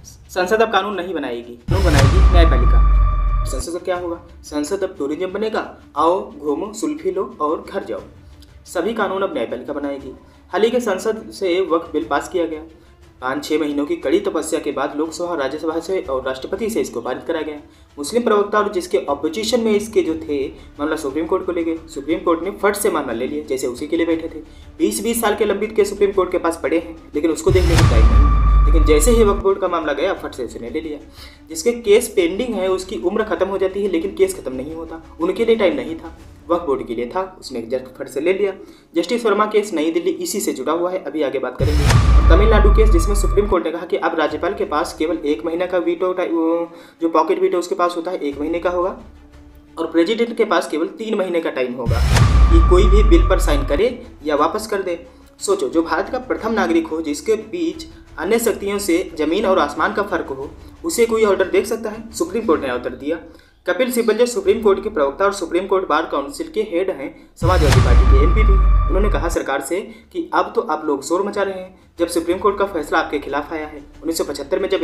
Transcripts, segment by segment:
संसद अब कानून नहीं बनाएगी, कानून बनाएगी न्यायपालिका। संसद का क्या होगा? संसद अब टूरिज्म बनेगा, आओ घूमो सुल्फी लो और घर जाओ। सभी कानून अब न्यायपालिका बनाएगी। हाल ही के संसद से वक्फ बिल पास किया गया। 5-6 महीनों की कड़ी तपस्या के बाद लोकसभा और राज्यसभा से और राष्ट्रपति से इसको पारित कराया गया। मुस्लिम प्रवक्ता और जिसके अपोजिशन में इसके जो थे मामला सुप्रीम कोर्ट को ले गए। सुप्रीम कोर्ट ने फट से मामला ले लिया, जैसे उसी के लिए बैठे थे। 20-20 साल के लंबित के सुप्रीम कोर्ट के पास पड़े हैं, लेकिन उसको देखने की टाइम नहीं। लेकिन जैसे ही वक्फ बोर्ड का मामला गया, फट से उसने ले लिया। जिसके केस पेंडिंग है उसकी उम्र खत्म हो जाती है, लेकिन केस खत्म नहीं होता। उनके लिए टाइम नहीं था, वक्फ बोर्ड के लिए था, उसने जस्ट फट से ले लिया। जस्टिस वर्मा केस नई दिल्ली इसी से जुड़ा हुआ है, अभी आगे बात करेंगे। और तमिलनाडु केस, जिसमें सुप्रीम कोर्ट ने कहा कि अब राज्यपाल के पास केवल 1 महीना का वीटो, जो पॉकेट वीटो उसके पास होता है 1 महीने का होगा, और प्रेसिडेंट के पास केवल 3 महीने का टाइम होगा कि कोई भी बिल पर साइन करे या वापस कर दे। सोचो, जो भारत का प्रथम नागरिक हो, जिसके बीच अन्य शक्तियों से जमीन और आसमान का फर्क हो, उसे कोई ऑर्डर देख सकता है? सुप्रीम कोर्ट ने ऑर्डर दिया। कपिल सिब्बल जो सुप्रीम कोर्ट के प्रवक्ता और सुप्रीम कोर्ट बार काउंसिल के हेड हैं, समाजवादी पार्टी के MP भी हैं, उन्होंने कहा सरकार से कि अब तो आप लोग शोर मचा रहे हैं जब सुप्रीम कोर्ट का फैसला आपके खिलाफ आया है। 1975 में जब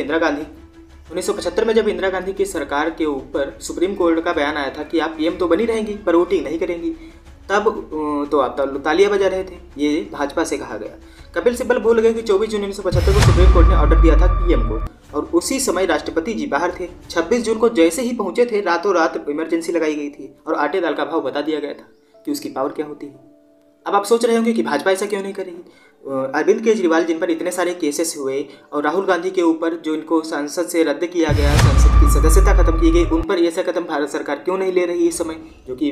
इंदिरा गांधी की सरकार के ऊपर सुप्रीम कोर्ट का बयान आया था कि आप PM तो बनी रहेंगी पर वोटिंग नहीं करेंगी, तब तो आप तालियां बजा रहे थे, ये भाजपा से कहा गया। कपिल सिब्बल भूल गए कि 24 जून 1975 को सुप्रीम कोर्ट ने ऑर्डर दिया था PM को, और उसी समय राष्ट्रपति जी बाहर थे। 26 जून को जैसे ही पहुंचे थे, रातों रात इमरजेंसी लगाई गई थी और आटे दाल का भाव बता दिया गया था कि उसकी पावर क्या होती है। अब आप सोच रहे होंगे कि भाजपा ऐसा क्यों नहीं करेगी। अरविंद केजरीवाल जिन पर इतने सारे केसेस हुए, और राहुल गांधी के ऊपर जो इनको संसद से रद्द किया गया, संसद की सदस्यता खत्म की गई, उन पर ऐसा कदम भारत सरकार क्यों नहीं ले रही इस समय, जो कि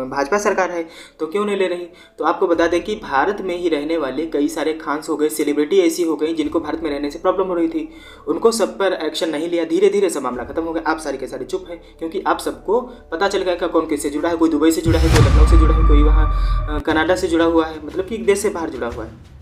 भाजपा सरकार है, तो क्यों नहीं ले रही? तो आपको बता दें कि भारत में ही रहने वाले कई सारे खान्स हो गए, सेलिब्रिटी ऐसी हो गई जिनको भारत में रहने से प्रॉब्लम हो रही थी, उनको सब पर एक्शन नहीं लिया। धीरे धीरे सब मामला खत्म हो गया। आप सारे के सारे चुप हैं, क्योंकि आप सबको पता चल गया कौन किससे जुड़ा है। कोई दुबई से जुड़ा है, कोई लखनऊ से जुड़ा है, कोई वहाँ कनाडा से जुड़ा हुआ है, मतलब कि एक देश से बाहर जुड़ा हुआ है।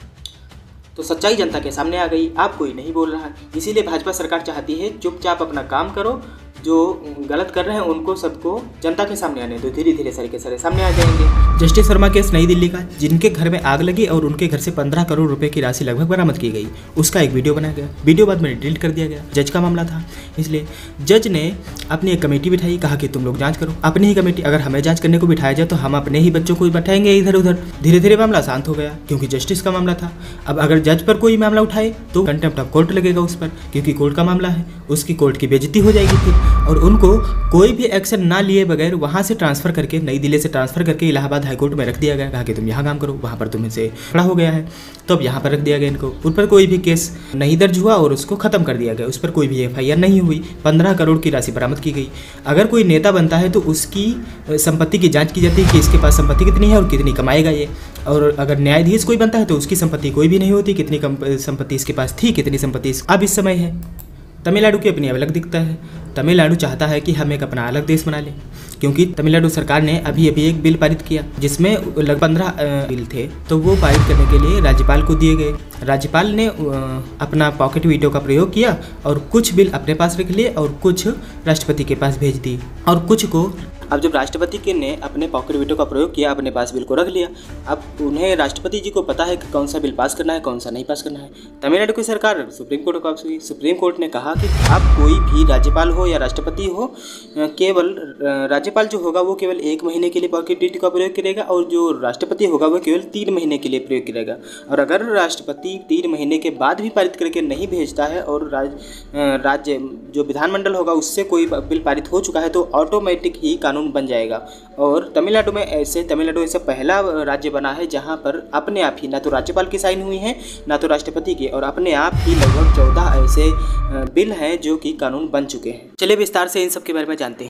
तो सच्चाई जनता के सामने आ गई, आप कोई नहीं बोल रहा है। इसीलिए भाजपा सरकार चाहती है चुपचाप अपना काम करो, जो गलत कर रहे हैं उनको सबको जनता के सामने आने दो, धीरे धीरे सारे के सारे सामने आ जाएंगे। जस्टिस वर्मा केस नई दिल्ली का, जिनके घर में आग लगी और उनके घर से 15 करोड़ रुपए की राशि लगभग बरामद की गई, उसका एक वीडियो बनाया गया। वीडियो बाद में डिलीट कर दिया गया। जज का मामला था, इसलिए जज ने अपनी एक कमेटी बिठाई, कहा कि तुम लोग जांच करो। अपनी ही कमेटी, अगर हमें जांच करने को बिठाया जाए तो हम अपने ही बच्चों को बैठाएंगे इधर उधर। धीरे धीरे मामला शांत हो गया, क्योंकि जस्टिस का मामला था। अब अगर जज पर कोई मामला उठाए तो कंटेम्प्ट ऑफ कोर्ट लगेगा उस पर, क्योंकि कोर्ट का मामला है, उसकी कोर्ट की बेइज्जती हो जाएगी फिर, और उनको कोई भी एक्शन ना लिए बगैर वहां से ट्रांसफर करके, नई दिल्ली से ट्रांसफर करके इलाहाबाद हाईकोर्ट में रख दिया गया। कहा कि तुम यहाँ काम करो, वहाँ पर तुम्हें से खड़ा हो गया है, तो अब यहाँ पर रख दिया गया इनको। उन पर कोई भी केस नहीं दर्ज हुआ और उसको खत्म कर दिया गया। उस पर कोई भी FIR नहीं हुई। 15 करोड़ की राशि बरामद की गई। अगर कोई नेता बनता है तो उसकी संपत्ति की जांच की जाती है कि इसके पास संपत्ति कितनी है और कितनी कमाएगा ये। और अगर न्यायाधीश कोई बनता है तो उसकी संपत्ति कोई भी नहीं होती, कितनी संपत्ति इसके पास थी, कितनी संपत्ति अब इस समय है। तमिलनाडु की अपनी अलग दिखता है। तमिलनाडु चाहता है कि हम एक अपना अलग देश बना लें, क्योंकि तमिलनाडु सरकार ने अभी एक बिल पारित किया जिसमें लगभग 15 बिल थे, तो वो पारित करने के लिए राज्यपाल को दिए गए। राज्यपाल ने अपना पॉकेट वीटो का प्रयोग किया और कुछ बिल अपने पास रख लिए और कुछ राष्ट्रपति के पास भेज दी, और कुछ को अब जब राष्ट्रपति के ने अपने पॉकेट वीटो का प्रयोग किया, अपने पास बिल को रख लिया। अब उन्हें राष्ट्रपति जी को पता है कि कौन सा बिल पास करना है, कौन सा नहीं पास करना है। तमिलनाडु की सरकार सुप्रीम कोर्ट को वापस गई। सुप्रीम कोर्ट ने कहा कि अब कोई भी राज्यपाल हो या राष्ट्रपति हो, केवल राज्यपाल जो होगा वो केवल 1 महीने के लिए पॉकेट वीटो का प्रयोग करेगा, और जो राष्ट्रपति होगा वो केवल 3 महीने के लिए प्रयोग करेगा। और अगर राष्ट्रपति 3 महीने के बाद भी पारित करके नहीं भेजता है और राज्य जो विधानमंडल होगा उससे कोई बिल पारित हो चुका है, तो ऑटोमेटिक ही कानून बन जाएगा। और तमिलनाडु ऐसा पहला राज्य बना है जहां पर अपने आप ही ना तो राज्यपाल की साइन हुई है ना तो राष्ट्रपति की, और अपने आप ही लगभग 14 ऐसे बिल हैं जो कि कानून बन चुके हैं। चलिए विस्तार से इन सब के बारे में जानते हैं।